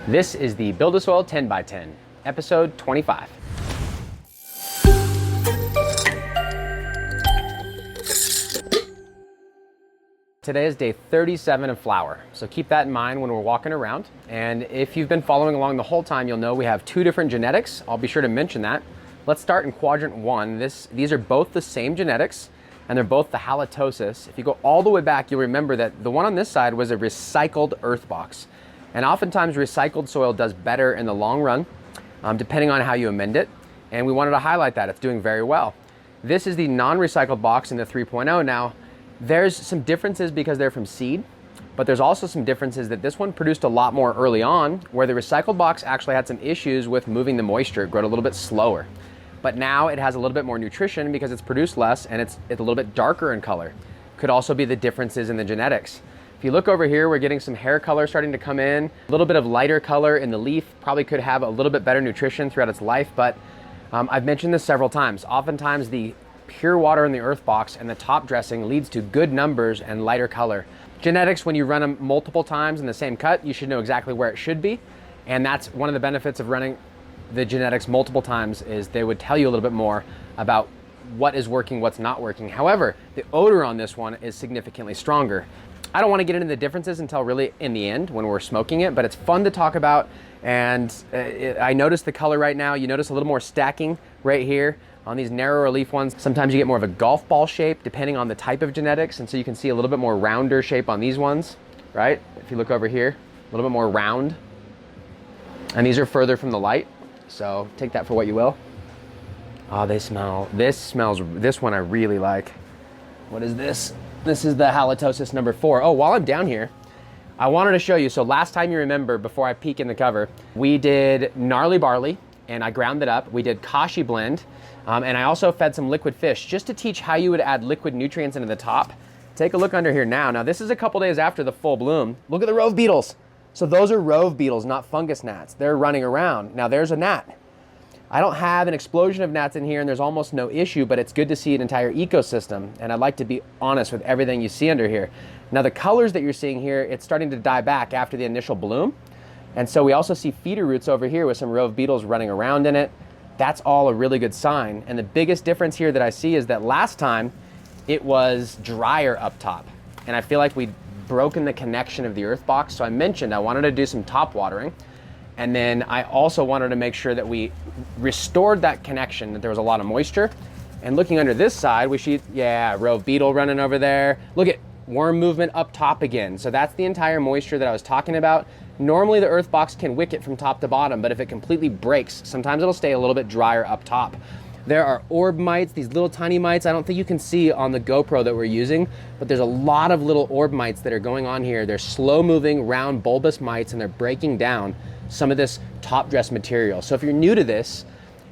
This is the BuildASoil 10x10, episode 25. Today is day 37 of flower, so keep that in mind when we're walking around. And if you've been following along the whole time, you'll know we have two different genetics. I'll be sure to mention that. Let's start in quadrant 1. These are both the same genetics, and they're both the halitosis. If you go all the way back, you'll remember that the one on this side was a recycled earth box. And oftentimes recycled soil does better in the long run, depending on how you amend it. And we wanted to highlight that. It's doing very well. This is the non-recycled box in the 3.0 now. There's some differences because they're from seed, but there's also some differences that this one produced a lot more early on, where the recycled box actually had some issues with moving the moisture. It grew a little bit slower. But now it has a little bit more nutrition because it's produced less and it's a little bit darker in color. Could also be the differences in the genetics. If you look over here, we're getting some hair color starting to come in, a little bit of lighter color in the leaf, probably could have a little bit better nutrition throughout its life, but I've mentioned this several times. Oftentimes the pure water in the earth box and the top dressing leads to good numbers and lighter color. Genetics, when you run them multiple times in the same cut, you should know exactly where it should be. And that's one of the benefits of running the genetics multiple times, is they would tell you a little bit more about what is working, what's not working. However, the odor on this one is significantly stronger. I don't want to get into the differences until really in the end when we're smoking it, but it's fun to talk about. And I notice the color right now. You notice a little more stacking right here on these narrower leaf ones. Sometimes you get more of a golf ball shape depending on the type of genetics. And so you can see a little bit more rounder shape on these ones, right? If you look over here, a little bit more round. And these are further from the light. So take that for what you will. Oh, this one I really like. What is this? This is the halitosis number 4. Oh, while I'm down here, I wanted to show you. So last time, you remember, before I peek in the cover, we did gnarly barley and I ground it up. We did kashi blend, and I also fed some liquid fish just to teach how you would add liquid nutrients into the top. Take a look under here now. Now this is a couple days after the full bloom. Look at the rove beetles. So those are rove beetles, not fungus gnats. They're running around. Now there's a gnat. I don't have an explosion of gnats in here and there's almost no issue, but it's good to see an entire ecosystem. And I'd like to be honest with everything you see under here. Now the colors that you're seeing here, it's starting to die back after the initial bloom. And so we also see feeder roots over here with some rove beetles running around in it. That's all a really good sign. And the biggest difference here that I see is that last time it was drier up top. And I feel like we'd broken the connection of the earth box. So I mentioned I wanted to do some top watering. And then I also wanted to make sure that we restored that connection, that there was a lot of moisture. And looking under this side, we see, yeah, rove beetle running over there. Look at worm movement up top again. So that's the entire moisture that I was talking about. Normally the earth box can wick it from top to bottom, but if it completely breaks, sometimes it'll stay a little bit drier up top. There are orb mites, these little tiny mites. I don't think you can see on the GoPro that we're using, but there's a lot of little orb mites that are going on here. They're slow moving, round, bulbous mites, and they're breaking down some of this top dress material. So if you're new to this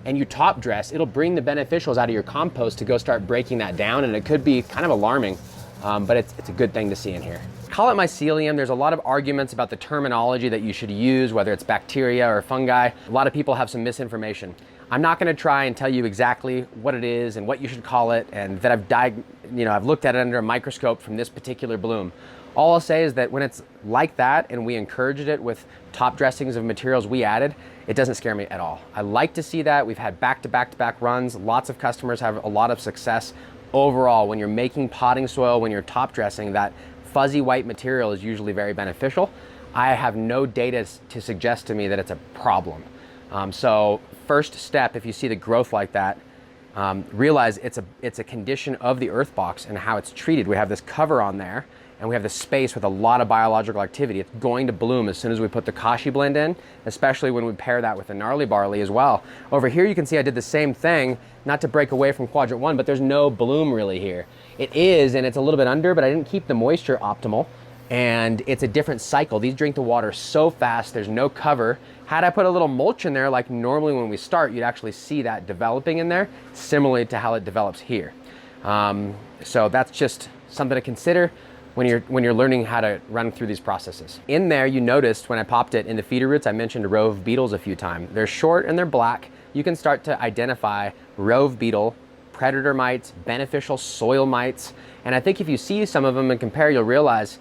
and you top dress, it'll bring the beneficials out of your compost to go start breaking that down, and it could be kind of alarming, but it's a good thing to see in here. Call it mycelium. There's a lot of arguments about the terminology that you should use, whether it's bacteria or fungi. A lot of people have some misinformation. I'm not going to try and tell you exactly what it is and what you should call it, and that I've looked at it under a microscope from this particular bloom. All I'll say is that when it's like that and we encouraged it with top dressings of materials we added, it doesn't scare me at all. I like to see that. We've had back-to-back-to-back runs. Lots of customers have a lot of success. Overall, when you're making potting soil, when you're top dressing, that fuzzy white material is usually very beneficial. I have no data to suggest to me that it's a problem. So first step, if you see the growth like that, realize it's a condition of the earth box and how it's treated. We have this cover on there, and we have this space with a lot of biological activity. It's going to bloom as soon as we put the kashi blend in, especially when we pair that with the gnarly barley as well. Over here you can see I did the same thing, not to break away from quadrant 1, but there's no bloom really here. It is, and it's a little bit under, but I didn't keep the moisture optimal, and it's a different cycle. These drink the water so fast, there's no cover. Had I put a little mulch in there, like normally when we start, you'd actually see that developing in there, similarly to how it develops here. So that's just something to consider when you're learning how to run through these processes. In there, you noticed when I popped it in the feeder roots, I mentioned rove beetles a few times. They're short and they're black. You can start to identify rove beetle, predator mites, beneficial soil mites. And I think if you see some of them and compare, you'll realize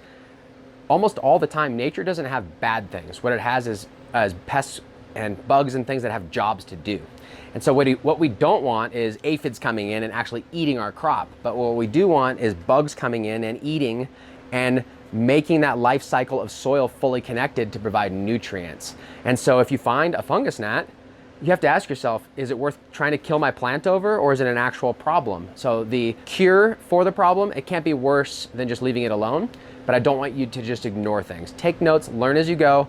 almost all the time, nature doesn't have bad things. What it has is as pests and bugs and things that have jobs to do. And so what we don't want is aphids coming in and actually eating our crop. But what we do want is bugs coming in and eating and making that life cycle of soil fully connected to provide nutrients. And so if you find a fungus gnat, you have to ask yourself, is it worth trying to kill my plant over, or is it an actual problem? So the cure for the problem, it can't be worse than just leaving it alone, but I don't want you to just ignore things. Take notes, learn as you go.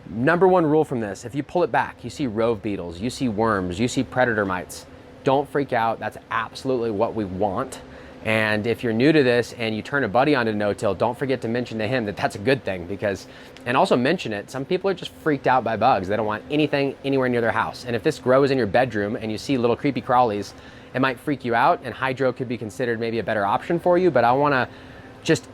Number one rule from this, if you pull it back, you see rove beetles, you see worms, you see predator mites, don't freak out. That's absolutely what we want. And if you're new to this and you turn a buddy onto no-till, don't forget to mention to him that that's a good thing, because, and also mention it, some people are just freaked out by bugs. They don't want anything anywhere near their house. And if this grows in your bedroom and you see little creepy crawlies, it might freak you out, and hydro could be considered maybe a better option for you, but I wanna just,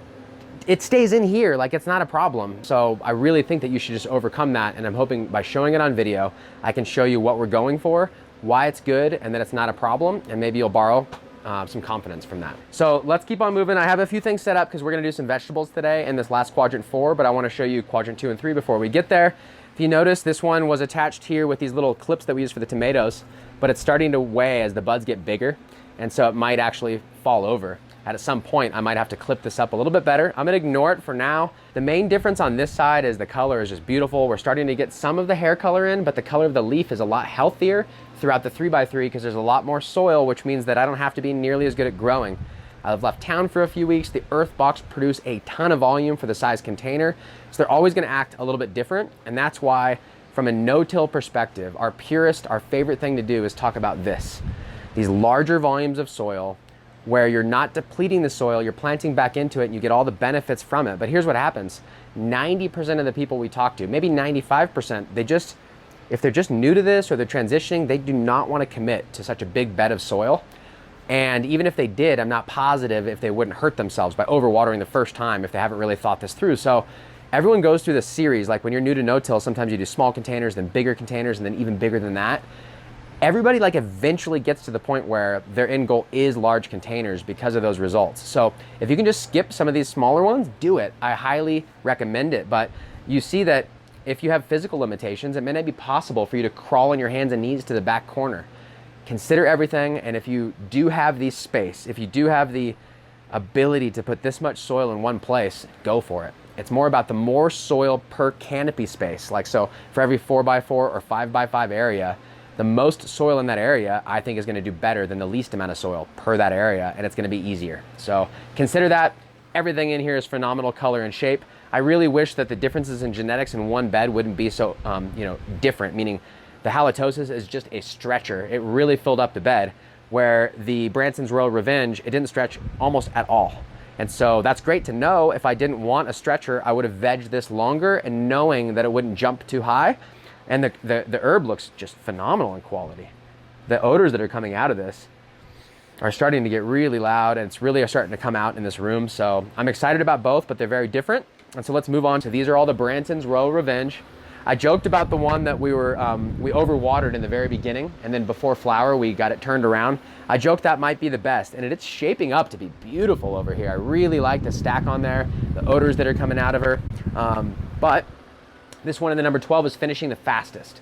it stays in here like it's not a problem. So I really think that you should just overcome that, and I'm hoping by showing it on video, I can show you what we're going for, why it's good, and that it's not a problem, and maybe you'll borrow some confidence from that. So let's keep on moving. I have a few things set up because we're gonna do some vegetables today in this last quadrant 4, but I wanna show you quadrant 2 and 3 before we get there. If you notice, this one was attached here with these little clips that we use for the tomatoes, but it's starting to weigh as the buds get bigger, and so it might actually fall over. At some point, I might have to clip this up a little bit better. I'm gonna ignore it for now. The main difference on this side is the color is just beautiful. We're starting to get some of the hair color in, but the color of the leaf is a lot healthier throughout the 3x3 because there's a lot more soil, which means that I don't have to be nearly as good at growing. I've left town for a few weeks. The earth box produce a ton of volume for the size container, so they're always gonna act a little bit different, and that's why, from a no-till perspective, our favorite thing to do is talk about this. These larger volumes of soil, where you're not depleting the soil, you're planting back into it and you get all the benefits from it. But here's what happens. 90% of the people we talk to, maybe 95%, if they're just new to this or they're transitioning, they do not want to commit to such a big bed of soil. And even if they did, I'm not positive if they wouldn't hurt themselves by overwatering the first time if they haven't really thought this through. So everyone goes through this series, like when you're new to no-till, sometimes you do small containers, then bigger containers, and then even bigger than that. Everybody eventually gets to the point where their end goal is large containers because of those results. So if you can just skip some of these smaller ones, do it. I highly recommend it. But you see that if you have physical limitations, it may not be possible for you to crawl on your hands and knees to the back corner. Consider everything, and if you do have the space, if you do have the ability to put this much soil in one place, go for it. It's more about the more soil per canopy space. Like, so for every 4x4 or 5x5 area, the most soil in that area, I think, is gonna do better than the least amount of soil per that area, and it's gonna be easier. So consider that. Everything in here is phenomenal color and shape. I really wish that the differences in genetics in one bed wouldn't be so different, meaning the halitosis is just a stretcher. It really filled up the bed, where the Branson's Royal Revenge, it didn't stretch almost at all. And so that's great to know. If I didn't want a stretcher, I would have vegged this longer, and knowing that it wouldn't jump too high. And the herb looks just phenomenal in quality. The odors that are coming out of this are starting to get really loud, and it's really starting to come out in this room. So I'm excited about both, but they're very different. And so let's move on to, these are all the Branson's Royal Revenge. I joked about the one that we overwatered in the very beginning, and then before flower, we got it turned around. I joked that might be the best, and it's shaping up to be beautiful over here. I really like the stack on there, the odors that are coming out of her. But this one in the number 12 is finishing the fastest.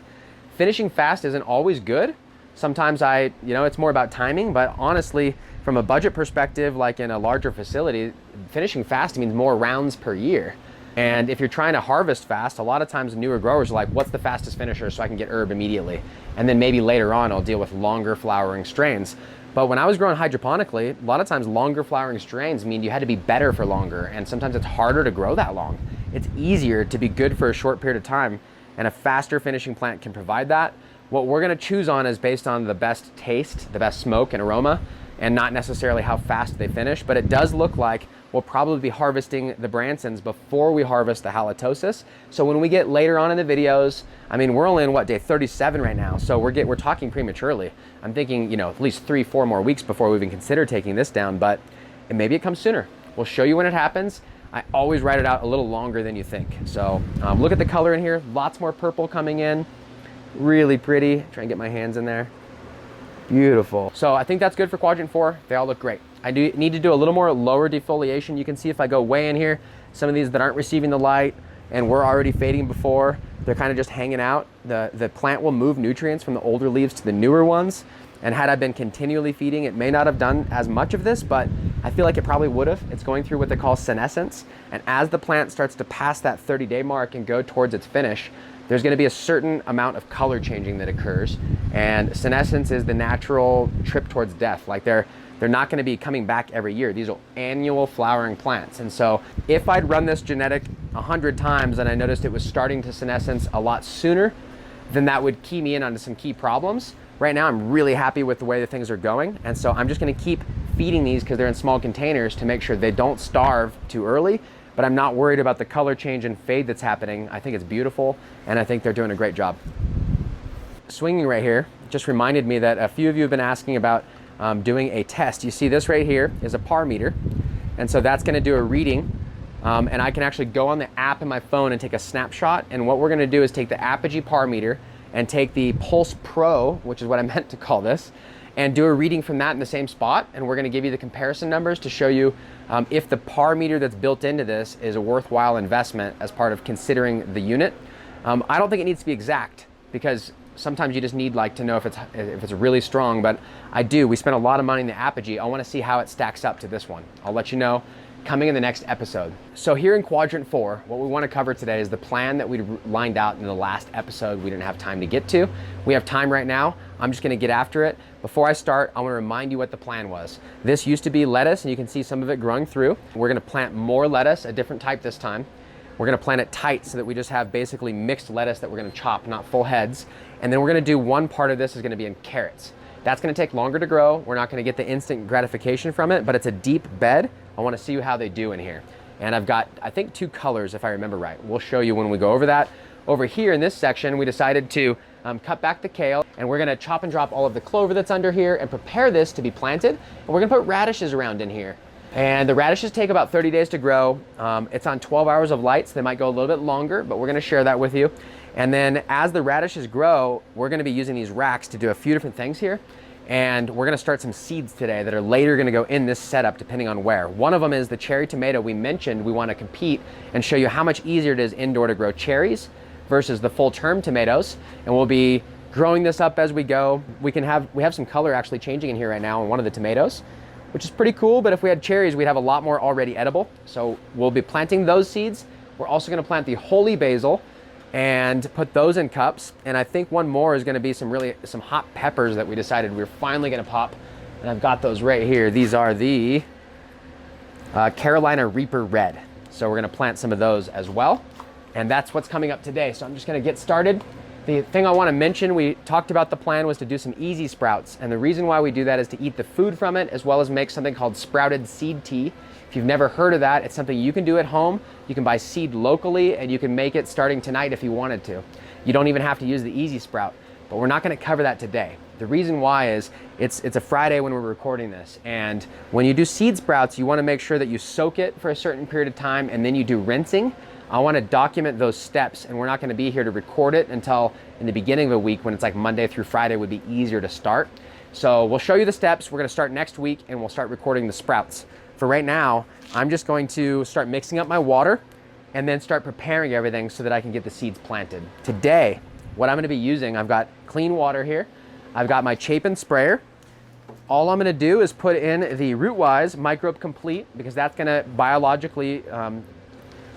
Finishing fast isn't always good. Sometimes it's more about timing, but honestly, from a budget perspective, like in a larger facility, finishing fast means more rounds per year. And if you're trying to harvest fast, a lot of times newer growers are like, what's the fastest finisher so I can get herb immediately? And then maybe later on, I'll deal with longer flowering strains. But when I was growing hydroponically, a lot of times longer flowering strains mean you had to be better for longer, and sometimes it's harder to grow that long. It's easier to be good for a short period of time, and a faster finishing plant can provide that. What we're gonna choose on is based on the best taste, the best smoke and aroma, and not necessarily how fast they finish, but it does look like we'll probably be harvesting the Bransons before we harvest the halitosis. So when we get later on in the videos, I mean, we're only in day 37 right now, so we're talking prematurely. I'm thinking, at least 3-4 more weeks before we even consider taking this down, but maybe it comes sooner. We'll show you when it happens. I always write it out a little longer than you think. So look at the color in here, lots more purple coming in. Really pretty. Try and get my hands in there. Beautiful. So I think that's good for quadrant 4. They all look great. I do need to do a little more lower defoliation. You can see if I go way in here, some of these that aren't receiving the light, and we're already fading before they're kind of just hanging out. The plant will move nutrients from the older leaves to the newer ones. And had I been continually feeding, it may not have done as much of this, but I feel like it probably would have. It's going through what they call senescence. And as the plant starts to pass that 30-day mark and go towards its finish, there's gonna be a certain amount of color changing that occurs. And senescence is the natural trip towards death. Like they're not gonna be coming back every year. These are annual flowering plants. And so if I'd run this genetic 100 times and I noticed it was starting to senescence a lot sooner, then that would key me in on some key problems. Right now, I'm really happy with the way that things are going. And so I'm just gonna keep feeding these because they're in small containers to make sure they don't starve too early, but I'm not worried about the color change and fade that's happening. I think it's beautiful, and I think they're doing a great job. Swinging right here just reminded me that a few of you have been asking about doing a test. You see this right here is a par meter. And so that's gonna do a reading. And I can actually go on the app in my phone and take a snapshot. And what we're gonna do is take the Apogee par meter and take the Pulse Pro, which is what I meant to call this, and do a reading from that in the same spot. And we're gonna give you the comparison numbers to show you if the par meter that's built into this is a worthwhile investment as part of considering the unit. I don't think it needs to be exact, because sometimes you just need like to know if it's really strong, but I do. We spent a lot of money in the Apogee. I wanna see how it stacks up to this one. I'll let you know coming in the next episode. So here in quadrant 4, what we want to cover today is the plan that we lined out in the last episode we didn't have time to get to. We have time right now. I'm just going to get after it. Before I start, I want to remind you what the plan was. This used to be lettuce, and you can see some of it growing through. We're going to plant more lettuce, a different type this time. We're going to plant it tight so that we just have basically mixed lettuce that we're going to chop, not full heads. And then we're going to do one part of this is going to be in carrots. That's going to take longer to grow. We're not going to get the instant gratification from it, but it's a deep bed. I want to see how they do in here. And I've got, I think, 2 colors if I remember right. We'll show you when we go over that. Over here in this section, we decided to cut back the kale, and we're going to chop and drop all of the clover that's under here and prepare this to be planted. And we're going to put radishes around in here. And the radishes take about 30 days to grow. It's on 12 hours of light, so they might go a little bit longer, but we're going to share that with you. And then as the radishes grow, we're going to be using these racks to do a few different things here. And we're gonna start some seeds today that are later gonna go in this setup depending on where. One of them is the cherry tomato. We mentioned we wanna compete and show you how much easier it is indoor to grow cherries versus the full term tomatoes. And we'll be growing this up as we go. We have some color actually changing in here right now on one of the tomatoes, which is pretty cool, but if we had cherries, we'd have a lot more already edible. So we'll be planting those seeds. We're also gonna plant the holy basil and put those in cups. And I think one more is gonna be some hot peppers that we decided we were finally gonna pop. And I've got those right here. These are the Carolina Reaper Red. So we're gonna plant some of those as well. And that's what's coming up today. So I'm just gonna get started. The thing I wanna mention, we talked about the plan was to do some easy sprouts. And the reason why we do that is to eat the food from it, as well as make something called sprouted seed tea. If you've never heard of that, it's something you can do at home. You can buy seed locally, and you can make it starting tonight if you wanted to. You don't even have to use the easy sprout, but we're not gonna cover that today. The reason why is it's a Friday when we're recording this, and when you do seed sprouts, you wanna make sure that you soak it for a certain period of time, and then you do rinsing. I wanna document those steps, and we're not gonna be here to record it until in the beginning of the week, when it's like Monday through Friday would be easier to start. So we'll show you the steps. We're gonna start next week, and we'll start recording the sprouts. For right now, I'm just going to start mixing up my water and then start preparing everything so that I can get the seeds planted. Today, what I'm gonna be using, I've got clean water here. I've got my Chapin sprayer. All I'm gonna do is put in the Rootwise Microbe Complete, because that's gonna biologically,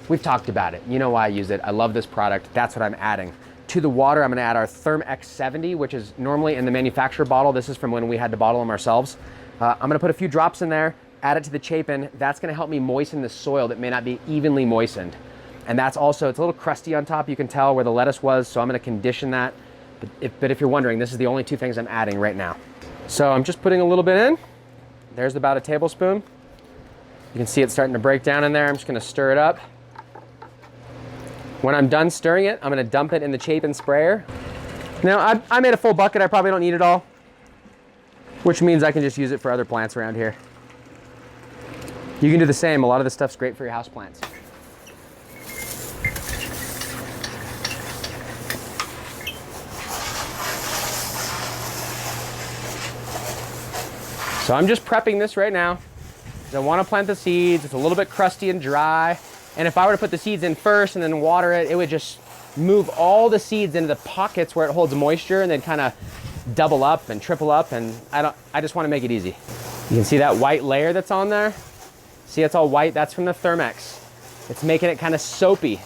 we've talked about it. You know why I use it. I love this product. That's what I'm adding. To the water, I'm gonna add our Therm X70, which is normally in the manufacturer bottle. This is from when we had to bottle them ourselves. I'm gonna put a few drops in there, add it to the Chapin. That's gonna help me moisten the soil that may not be evenly moistened. And that's also, it's a little crusty on top. You can tell where the lettuce was, so I'm gonna condition that. But if you're wondering, this is the only 2 things I'm adding right now. So I'm just putting a little bit in. There's about a tablespoon. You can see it starting to break down in there. I'm just gonna stir it up. When I'm done stirring it, I'm gonna dump it in the Chapin sprayer. Now, I made a full bucket. I probably don't need it all, which means I can just use it for other plants around here. You can do the same. A lot of this stuff's great for your house plants. So I'm just prepping this right now. I want to plant the seeds. It's a little bit crusty and dry. And if I were to put the seeds in first and then water it, it would just move all the seeds into the pockets where it holds moisture and then kind of double up and triple up. And I just want to make it easy. You can see that white layer that's on there. See, it's all white. That's from the Thermex. It's making it kind of soapy.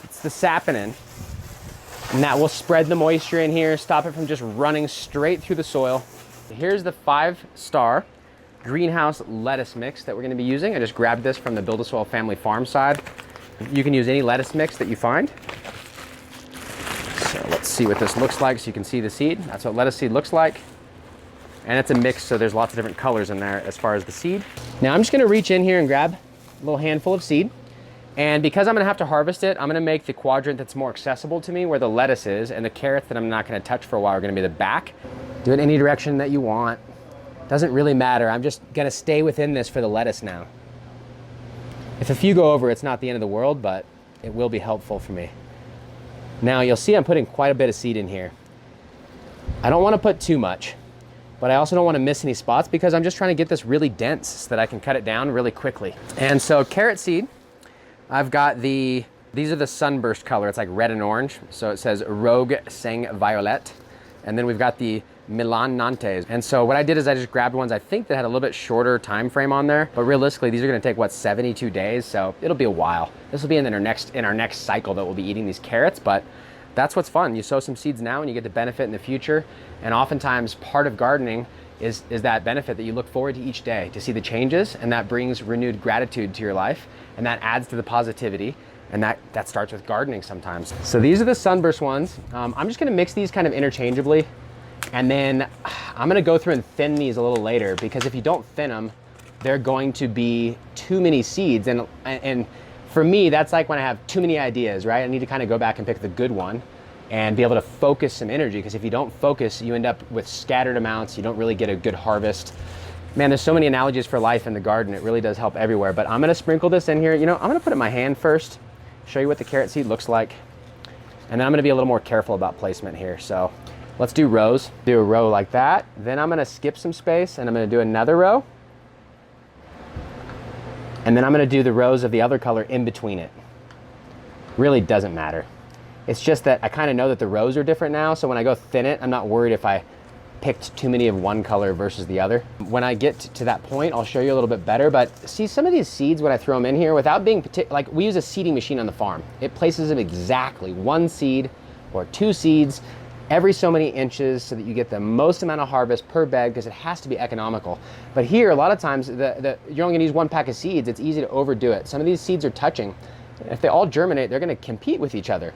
It's the saponin. And that will spread the moisture in here, stop it from just running straight through the soil. Here's the 5-star greenhouse lettuce mix that we're going to be using. I just grabbed this from the BuildASoil family farm side. You can use any lettuce mix that you find. So let's see what this looks like so you can see the seed. That's what lettuce seed looks like. And it's a mix, so there's lots of different colors in there as far as the seed. Now I'm just going to reach in here and grab a little handful of seed. And because I'm going to have to harvest it, I'm going to make the quadrant that's more accessible to me where the lettuce is, and the carrots that I'm not going to touch for a while are going to be the back. Do it any direction that you want. Doesn't really matter. I'm just going to stay within this for the lettuce now. If a few go over, it's not the end of the world, but it will be helpful for me. Now you'll see I'm putting quite a bit of seed in here. I don't want to put too much, but I also don't want to miss any spots because I'm just trying to get this really dense so that I can cut it down really quickly. And so carrot seed, I've got these are the sunburst color. It's like red and orange. So it says Rogue Sang Violet. And then we've got the Milan Nantes. And so what I did is I just grabbed ones I think that had a little bit shorter time frame on there, but realistically these are gonna take, what, 72 days? So it'll be a while. This will be in our next cycle that we'll be eating these carrots, but that's what's fun. You sow some seeds now and you get to benefit in the future. And oftentimes part of gardening is that benefit that you look forward to each day, to see the changes, and that brings renewed gratitude to your life, and that adds to the positivity. And that starts with gardening sometimes. So these are the sunburst ones. I'm just gonna mix these kind of interchangeably. And then I'm gonna go through and thin these a little later, because if you don't thin them, they're going to be too many seeds. And for me, that's like when I have too many ideas, right? I need to kind of go back and pick the good one and be able to focus some energy, because if you don't focus, you end up with scattered amounts. You don't really get a good harvest. Man, there's so many analogies for life in the garden. It really does help everywhere. But I'm gonna sprinkle this in here. You know, I'm gonna put it in my hand first, show you what the carrot seed looks like. And then I'm gonna be a little more careful about placement here. So let's do rows. Do a row like that. Then I'm gonna skip some space and I'm gonna do another row. And then I'm gonna do the rows of the other color in between it. Really doesn't matter. It's just that I kind of know that the rows are different now, so when I go thin it, I'm not worried if I picked too many of one color versus the other. When I get to that point, I'll show you a little bit better, but see some of these seeds when I throw them in here, without being like, we use a seeding machine on the farm. It places them exactly one seed or two seeds every so many inches so that you get the most amount of harvest per bed, because it has to be economical. But here, a lot of times, you're only gonna use one pack of seeds. It's easy to overdo it. Some of these seeds are touching. If they all germinate, they're gonna compete with each other.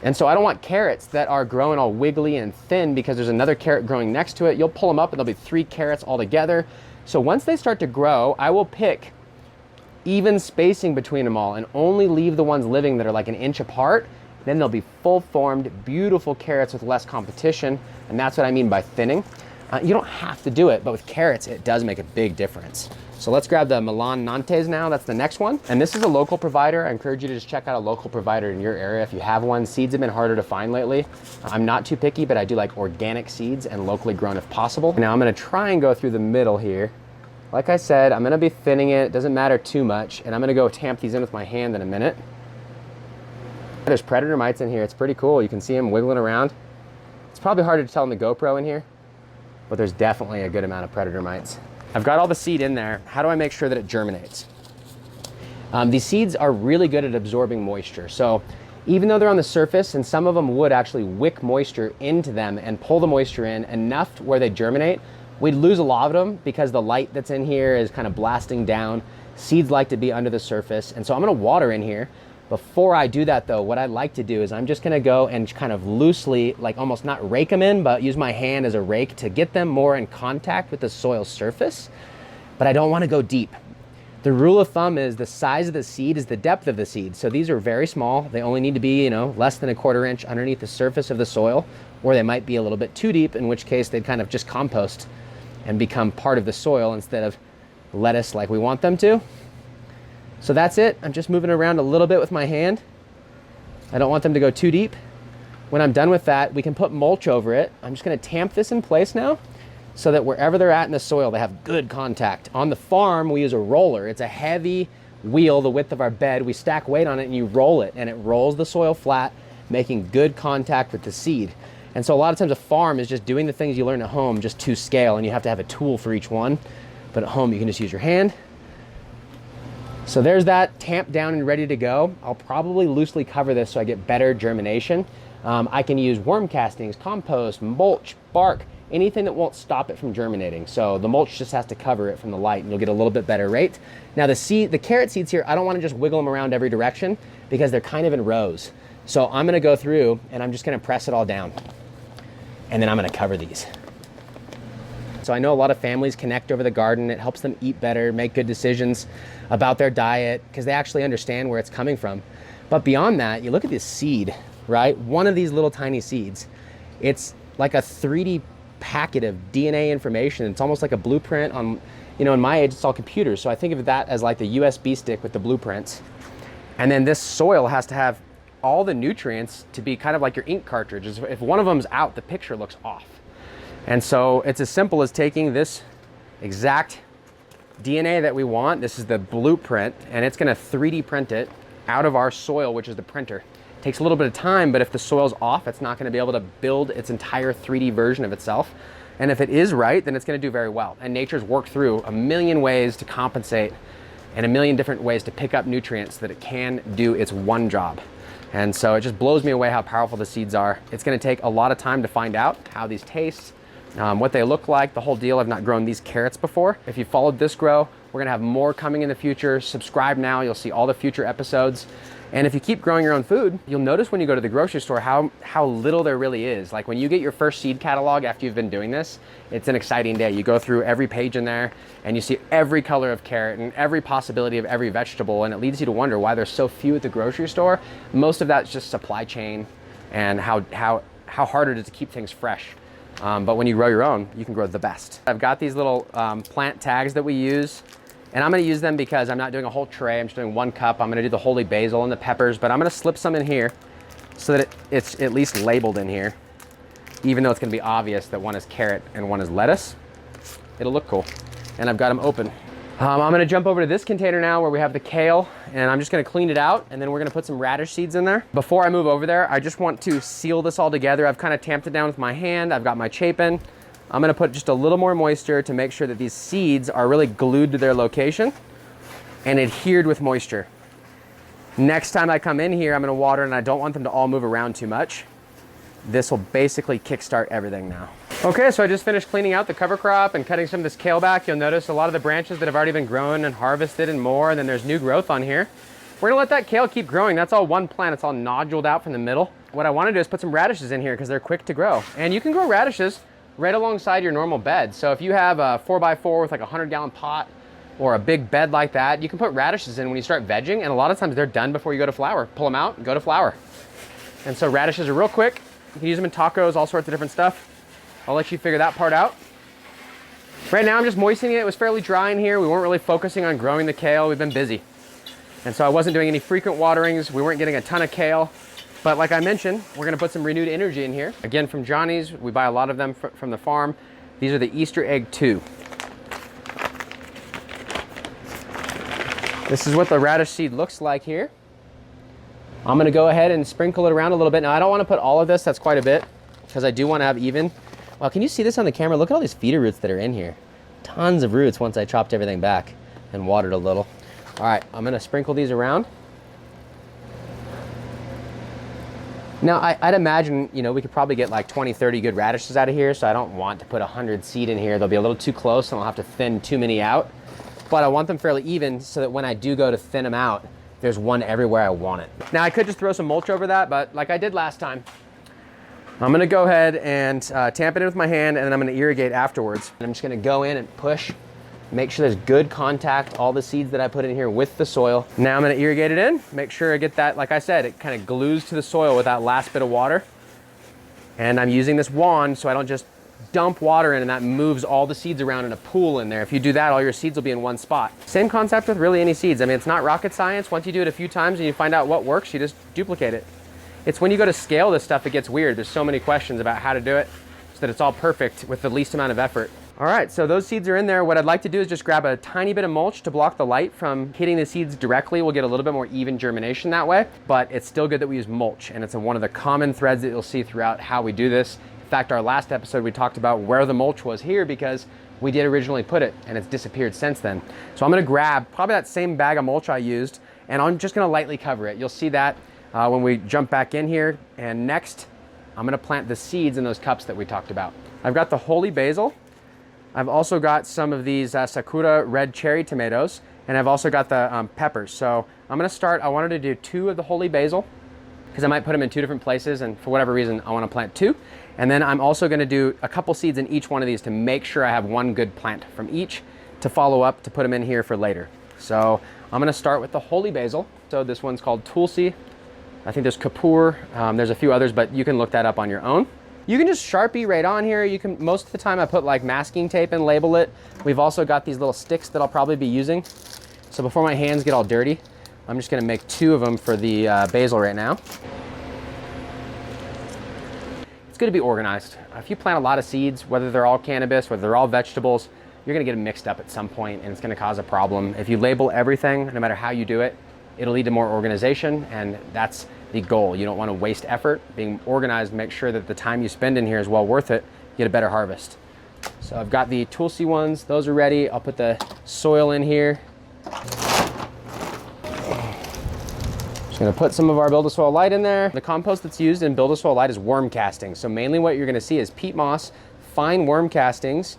And so I don't want carrots that are growing all wiggly and thin because there's another carrot growing next to it. You'll pull them up and there'll be 3 carrots all together. So once they start to grow, I will pick even spacing between them all and only leave the ones living that are like an inch apart. Then they'll be full-formed, beautiful carrots with less competition. And that's what I mean by thinning. You don't have to do it, but with carrots, it does make a big difference. So let's grab the Milan Nantes now. That's the next one. And this is a local provider. I encourage you to just check out a local provider in your area if you have one. Seeds have been harder to find lately. I'm not too picky, but I do like organic seeds and locally grown if possible. Now I'm gonna try and go through the middle here. Like I said, I'm gonna be thinning it. It doesn't matter too much. And I'm gonna go tamp these in with my hand in a minute. There's predator mites in here. It's pretty cool. You can see them wiggling around. It's probably harder to tell in the GoPro in here, but there's definitely a good amount of predator mites. I've got all the seed in there. How do I make sure that it germinates? These seeds are really good at absorbing moisture. So even though they're on the surface, and some of them would actually wick moisture into them and pull the moisture in enough where they germinate, we'd lose a lot of them because the light that's in here is kind of blasting down. Seeds like to be under the surface. And so I'm gonna water in here. Before I do that though, what I like to do is I'm just gonna go and kind of loosely, like almost not rake them in, but use my hand as a rake to get them more in contact with the soil surface. But I don't wanna go deep. The rule of thumb is the size of the seed is the depth of the seed. So these are very small. They only need to be, less than a 1/4 inch underneath the surface of the soil, or they might be a little bit too deep, in which case they'd kind of just compost and become part of the soil instead of lettuce like we want them to. So that's it. I'm just moving around a little bit with my hand. I don't want them to go too deep. When I'm done with that, we can put mulch over it. I'm just gonna tamp this in place now so that wherever they're at in the soil, they have good contact. On the farm, we use a roller. It's a heavy wheel the width of our bed, we stack weight on it and you roll it, and it rolls the soil flat, making good contact with the seed. And so a lot of times a farm is just doing the things you learn at home just to scale, and you have to have a tool for each one. But at home you can just use your hand. So there's that tamped down and ready to go. I'll probably loosely cover this so I get better germination. I can use worm castings, compost, mulch, bark, anything that won't stop it from germinating. So the mulch just has to cover it from the light and you'll get a little bit better rate. Now the carrot seeds here, I don't want to just wiggle them around every direction because they're kind of in rows. So I'm going to go through and I'm just going to press it all down. And then I'm going to cover these. So I know a lot of families connect over the garden. It helps them eat better, make good decisions about their diet because they actually understand where it's coming from. But beyond that, you look at this seed, right? One of these little tiny seeds, it's like a 3D packet of DNA information. It's almost like a blueprint on, in my age, it's all computers. So I think of that as like the USB stick with the blueprints. And then this soil has to have all the nutrients to be kind of like your ink cartridge. If one of them's out, the picture looks off. And so it's as simple as taking this exact DNA that we want. This is the blueprint, and it's gonna 3D print it out of our soil, which is the printer. It takes a little bit of time, but if the soil's off, it's not gonna be able to build its entire 3D version of itself. And if it is right, then it's gonna do very well. And nature's worked through a million ways to compensate and a million different ways to pick up nutrients so that it can do its one job. And so it just blows me away how powerful the seeds are. It's gonna take a lot of time to find out how these taste, what they look like, the whole deal. I've not grown these carrots before. If you followed this grow, we're gonna have more coming in the future. Subscribe now, you'll see all the future episodes. And if you keep growing your own food, you'll notice when you go to the grocery store how little there really is. Like when you get your first seed catalog after you've been doing this, it's an exciting day. You go through every page in there and you see every color of carrot and every possibility of every vegetable, and it leads you to wonder why there's so few at the grocery store. Most of that's just supply chain and how hard it is to keep things fresh. But when you grow your own, you can grow the best. I've got these little plant tags that we use, and I'm gonna use them because I'm not doing a whole tray, I'm just doing 1 cup. I'm gonna do the holy basil and the peppers, but I'm gonna slip some in here so that it's at least labeled in here, even though it's gonna be obvious that one is carrot and one is lettuce. It'll look cool. And I've got them open. I'm gonna jump over to this container now where we have the kale, and I'm just gonna clean it out, and then we're gonna put some radish seeds in there. Before I move over there, I just want to seal this all together. I've kind of tamped it down with my hand. I've got my Chapin. I'm gonna put just a little more moisture to make sure that these seeds are really glued to their location and adhered with moisture. Next time I come in here, I'm gonna water, and I don't want them to all move around too much. This will basically kickstart everything now. Okay, so I just finished cleaning out the cover crop and cutting some of this kale back. You'll notice a lot of the branches that have already been grown and harvested and more, and then there's new growth on here. We're gonna let that kale keep growing. That's all one plant, it's all noduled out from the middle. What I wanna do is put some radishes in here because they're quick to grow. And you can grow radishes right alongside your normal bed. So if you have a 4x4 with like a 100-gallon pot or a big bed like that, you can put radishes in when you start vegging, and a lot of times they're done before you go to flower. Pull them out and go to flower. And so radishes are real quick. You can use them in tacos, all sorts of different stuff. I'll let you figure that part out. Right now I'm just moistening it. It was fairly dry in here. We weren't really focusing on growing the kale. We've been busy. And so I wasn't doing any frequent waterings. We weren't getting a ton of kale. But like I mentioned, we're gonna put some renewed energy in here. Again, from Johnny's, we buy a lot of them from the farm. These are the Easter egg 2. This is what the radish seed looks like here. I'm gonna go ahead and sprinkle it around a little bit. Now I don't wanna put all of this, that's quite a bit, because I do wanna have even. Well, can you see this on the camera? Look at all these feeder roots that are in here. Tons of roots once I chopped everything back and watered a little. All right, I'm gonna sprinkle these around. Now, I'd imagine, we could probably get like 20, 30 good radishes out of here, so I don't want to put 100 seed in here. They'll be a little too close, and I'll have to thin too many out. But I want them fairly even so that when I do go to thin them out, there's one everywhere I want it. Now, I could just throw some mulch over that, but like I did last time, I'm gonna go ahead and tamp it in with my hand, and then I'm gonna irrigate afterwards. And I'm just gonna go in and push, make sure there's good contact, all the seeds that I put in here with the soil. Now I'm gonna irrigate it in, make sure I get that, like I said, it kind of glues to the soil with that last bit of water. And I'm using this wand so I don't just dump water in and that moves all the seeds around in a pool in there. If you do that, all your seeds will be in one spot. Same concept with really any seeds. I mean, it's not rocket science. Once you do it a few times and you find out what works, you just duplicate it. It's when you go to scale this stuff, it gets weird. There's so many questions about how to do it so that it's all perfect with the least amount of effort. All right, so those seeds are in there. What I'd like to do is just grab a tiny bit of mulch to block the light from hitting the seeds directly. We'll get a little bit more even germination that way, but it's still good that we use mulch, and it's one of the common threads that you'll see throughout how we do this. In fact, our last episode, we talked about where the mulch was here because we did originally put it, and it's disappeared since then. So I'm gonna grab probably that same bag of mulch I used, and I'm just gonna lightly cover it. You'll see that when we jump back in here, and next, I'm gonna plant the seeds in those cups that we talked about. I've got the holy basil. I've also got some of these Sakura red cherry tomatoes, and I've also got the peppers. So I'm gonna start, I wanted to do 2 of the holy basil, because I might put them in 2 different places, and for whatever reason, I wanna plant 2. And then I'm also gonna do a couple seeds in each one of these to make sure I have one good plant from each to follow up to put them in here for later. So I'm gonna start with the holy basil. So this one's called Tulsi. I think there's Kapoor, there's a few others, but you can look that up on your own. You can just Sharpie right on here. You can, most of the time I put like masking tape and label it. We've also got these little sticks that I'll probably be using. So before my hands get all dirty, I'm just gonna make 2 of them for the basil right now. It's good to be organized. If you plant a lot of seeds, whether they're all cannabis, whether they're all vegetables, you're gonna get them mixed up at some point and it's gonna cause a problem. If you label everything, no matter how you do it, it'll lead to more organization, and that's the goal. You don't want to waste effort. Being organized, make sure that the time you spend in here is well worth it, you get a better harvest. So I've got the Tulsi ones, those are ready. I'll put the soil in here. Just gonna put some of our BuildASoil Light in there. The compost that's used in BuildASoil Light is worm castings. So mainly what you're gonna see is peat moss, fine worm castings,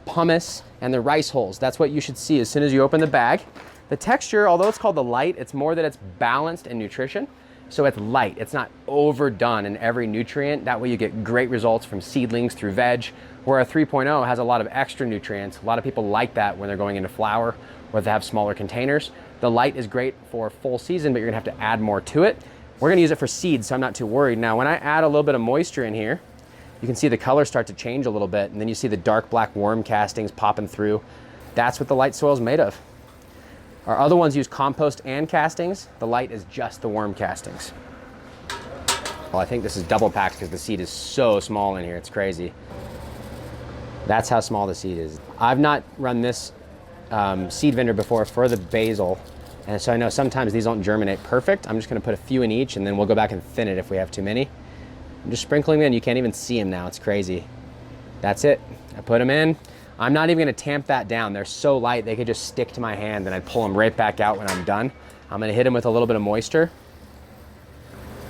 pumice, and the rice hulls. That's what you should see as soon as you open the bag. The texture, although it's called the light, it's more that it's balanced in nutrition. So it's light, it's not overdone in every nutrient. That way you get great results from seedlings through veg, where a 3.0 has a lot of extra nutrients. A lot of people like that when they're going into flower or they have smaller containers. The light is great for full season, but you're gonna have to add more to it. We're gonna use it for seeds, so I'm not too worried. Now, when I add a little bit of moisture in here, you can see the color start to change a little bit, and then you see the dark black worm castings popping through. That's what the light soil is made of. Our other ones use compost and castings. The light is just the worm castings. Well, I think this is double packed because the seed is so small in here, it's crazy. That's how small the seed is. I've not run this seed vendor before for the basil, and so I know sometimes these don't germinate perfect. I'm just gonna put a few in each, and then we'll go back and thin it if we have too many. I'm just sprinkling them in. You can't even see them now, it's crazy. That's it, I put them in. I'm not even gonna tamp that down. They're so light, they could just stick to my hand and I'd pull them right back out when I'm done. I'm gonna hit them with a little bit of moisture.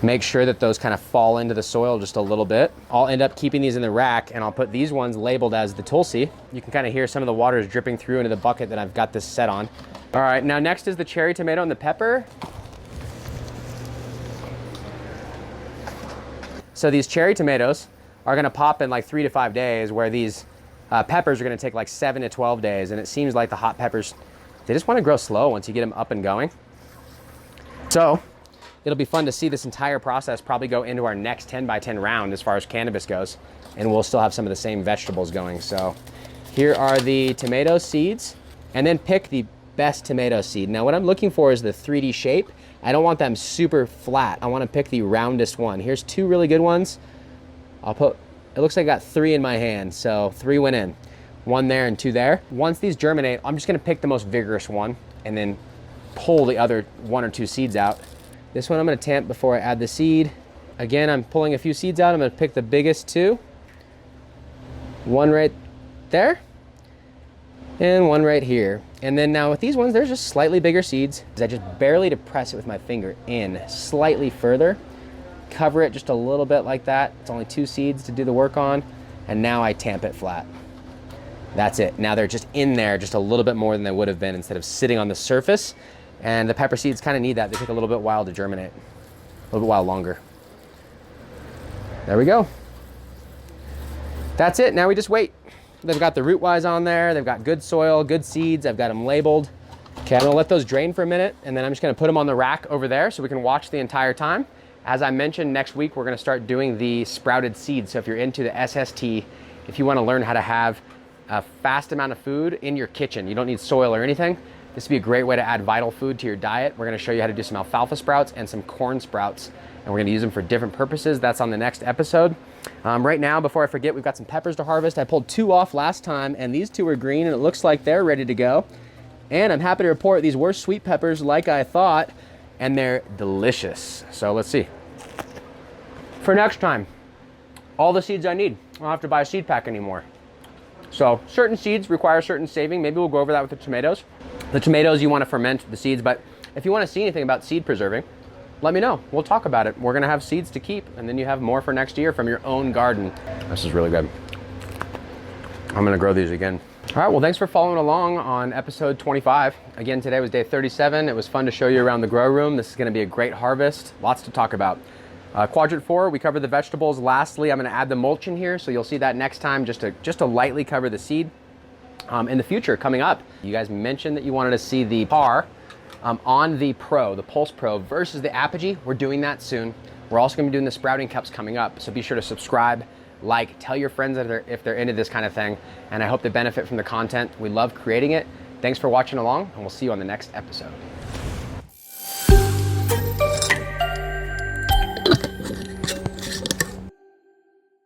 Make sure that those kind of fall into the soil just a little bit. I'll end up keeping these in the rack, and I'll put these ones labeled as the Tulsi. You can kind of hear some of the water is dripping through into the bucket that I've got this set on. All right, now next is the cherry tomato and the pepper. So these cherry tomatoes are gonna pop in like 3 to 5 days, where these peppers are gonna take like 7 to 12 days, and it seems like the hot peppers, they just wanna grow slow once you get them up and going. So it'll be fun to see this entire process probably go into our next 10 by 10 round as far as cannabis goes, and we'll still have some of the same vegetables going. So here are the tomato seeds, and then pick the best tomato seed. Now what I'm looking for is the 3D shape. I don't want them super flat. I wanna pick the roundest one. Here's 2 really good ones. It looks like I got 3 in my hand, so 3 went in. 1 there and 2 there. Once these germinate, I'm just gonna pick the most vigorous one and then pull the other 1 or 2 seeds out. This one I'm gonna tamp before I add the seed. Again, I'm pulling a few seeds out. I'm gonna pick the biggest 2. 1 right there, and 1 right here. And then now with these ones, they're just slightly bigger seeds. I just barely depress it with my finger in slightly further. Cover it just a little bit like that. It's only 2 seeds to do the work on, and now I tamp it flat. That's it. Now they're just in there just a little bit more than they would have been instead of sitting on the surface. And the pepper seeds kind of need that. They take a little bit while to germinate, a little bit while longer. There we go. That's it. Now we just wait. They've got the root wise on there. They've got good soil, good seeds. I've got them labeled. Okay, I'm gonna let those drain for a minute, and then I'm just gonna put them on the rack over there so we can watch the entire time. As I mentioned, next week we're gonna start doing the sprouted seeds. So if you're into the SST, if you wanna learn how to have a fast amount of food in your kitchen, you don't need soil or anything, this would be a great way to add vital food to your diet. We're gonna show you how to do some alfalfa sprouts and some corn sprouts, and we're gonna use them for different purposes. That's on the next episode. Right now, before I forget, we've got some peppers to harvest. I pulled 2 off last time, and these 2 are green, and it looks like they're ready to go. And I'm happy to report these were sweet peppers like I thought, and they're delicious. So let's see. For next time, all the seeds I need. I don't have to buy a seed pack anymore. So certain seeds require certain saving. Maybe we'll go over that with the tomatoes. The tomatoes, you want to ferment the seeds, but if you want to see anything about seed preserving, let me know. We'll talk about it. We're gonna have seeds to keep, and then you have more for next year from your own garden. This is really good. I'm gonna grow these again. All right, well, thanks for following along on episode 25. Again, today was day 37. It was fun to show you around the grow room. This is gonna be a great harvest. Lots to talk about. Quadrant 4, we covered the vegetables. Lastly, I'm gonna add the mulch in here, so you'll see that next time, just to lightly cover the seed. In the future, coming up, you guys mentioned that you wanted to see the par on the Pro, the Pulse Pro versus the Apogee. We're doing that soon. We're also gonna be doing the sprouting cups coming up, so be sure to subscribe, like, tell your friends if they're into this kind of thing, and I hope they benefit from the content. We love creating it. Thanks for watching along, and we'll see you on the next episode.